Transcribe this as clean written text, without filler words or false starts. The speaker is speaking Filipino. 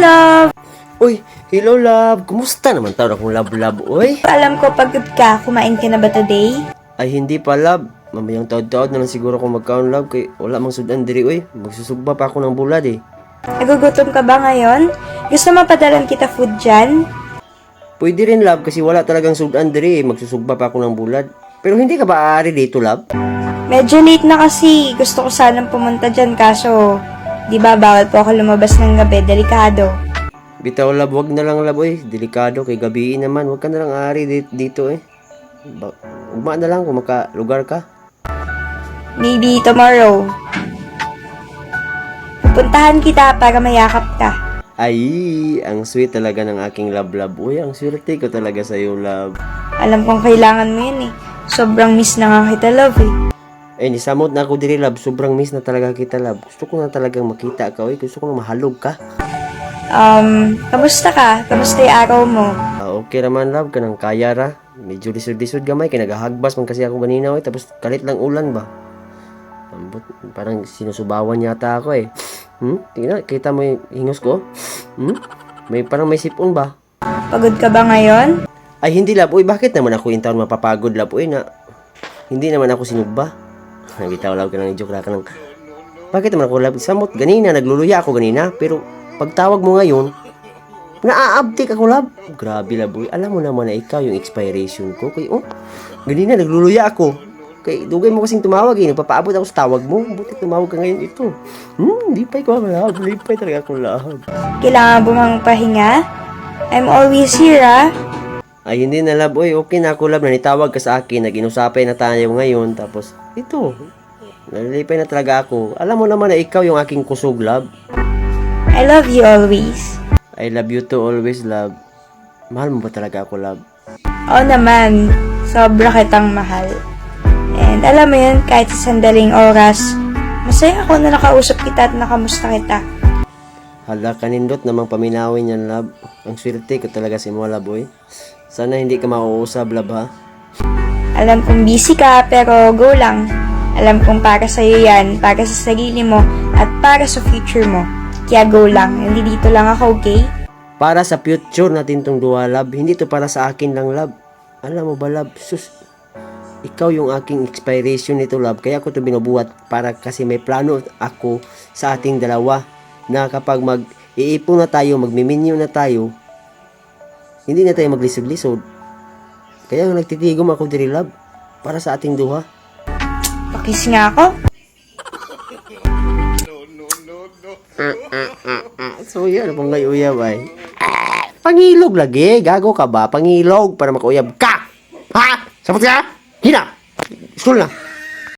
love! Uy, hello love. Kumusta naman tawag akong love, uy? Alam ko pagod ka, kumain ka na ba today? Ay, hindi pa love. Mamayang taod-taod na lang siguro kung magkaon love. Kay wala mang sudan diri, uy. Magsusugba pa ako ng bulad eh. Nagugutom ka ba ngayon? Gusto mo padalan kita food dyan? Pwede rin love kasi wala talagang sudan diri eh. Magsusugba pa ako ng bulad. Pero hindi ka ba aari dito love? Medyo late na kasi. Gusto ko sanang pumunta dyan kaso, di ba bawal po ako lumabas ng gabi, delikado. Bitaw love, wag na lang love, uy. Delikado kay gabi naman. Wag ka na lang aari dito eh. Ugma na lang kung makalugar ka. Maybe tomorrow. Pupuntahan kita para mayakap ka. Ay, ang sweet talaga ng aking love. Uy, ang swerte ko talaga sa'yo, love. Alam kong kailangan mo yun eh. Sobrang miss na nga kita, love eh. Eh, nisamot na ako diri, love. Sobrang miss na talaga kita, love. Gusto ko na talagang makita ka, uy. Gusto ko na mahalog ka. Kamusta ka? Kamusta yung araw mo? Okay naman, love. Kanang kaya ra. Medyo lisod-lisod gamay. Kaya nagahagbas man kasi ako ganina, uy. Tapos kalit lang ulan ba? Parang sinusubawan yata ako eh. Tingnan, kita mo yung hingos ko? Parang may sipon ba? Pagod ka ba ngayon? Ay, hindi, love. Uy, bakit naman ako yung taon mapapagod, love? Uy, hindi naman ako sinugba. Bitaw, love, ka nang joke ka nang. Bakit naman ako, love? Samot, ganina, nagluluya ako ganina. Pero, pagtawag mo ngayon, naa-uptick ako, love. Grabe, love. Uy, alam mo naman na ikaw yung expiration ko. Kaya, ganina, nagluluya ako. Kaya, dugay mo kasing tumawag eh. Nagpapaabot ako sa tawag mo. Buti tumawag ka ngayon ito. Lipay ko, love. Lipay talaga ako, love. Kailangan bumang pahinga? I'm always here, ah. Ay, hindi na, love. Uy, okay na ako, love. Nanitawag ka sa akin. Nag-inusapay na tayo ngayon. Tapos, ito. Nalilipay na talaga ako. Alam mo naman na ikaw yung aking kusog, love. I love you always. I love you too always, love. Mahal mo ba talaga ako, love? Oo naman. Sobra kitang mahal. And alam mo yun, kahit sa sandaling oras, masaya ako na nakausap kita at nakamusta kita. Hala, kanindot namang paminawin yan, love. Ang swerte ko talaga si mo, love, boy. Sana hindi ka mauusab, love, ha? Alam kong busy ka, pero go lang. Alam kong para sa'yo yan, para sa sarili mo, at para sa future mo. Kaya go lang, hindi dito lang ako, okay? Para sa future natin tong duha, love. Hindi to para sa akin lang, love. Alam mo ba, love? Sus, ikaw yung aking expiration nito, love. Kaya ako to binubuhat para kasi may plano ako sa ating dalawa na kapag mag-iipon na tayo, magmiminyo na tayo, hindi na tayo maglisod-lisod. Kaya nagtitigom ako diri, love, para sa ating duha. Pakis nga ako. So yan, pang uyab ay. Pangilog lagi, gago ka ba? Pangilog para makauyab ka. Ha? Sapot ka? Hina. School na.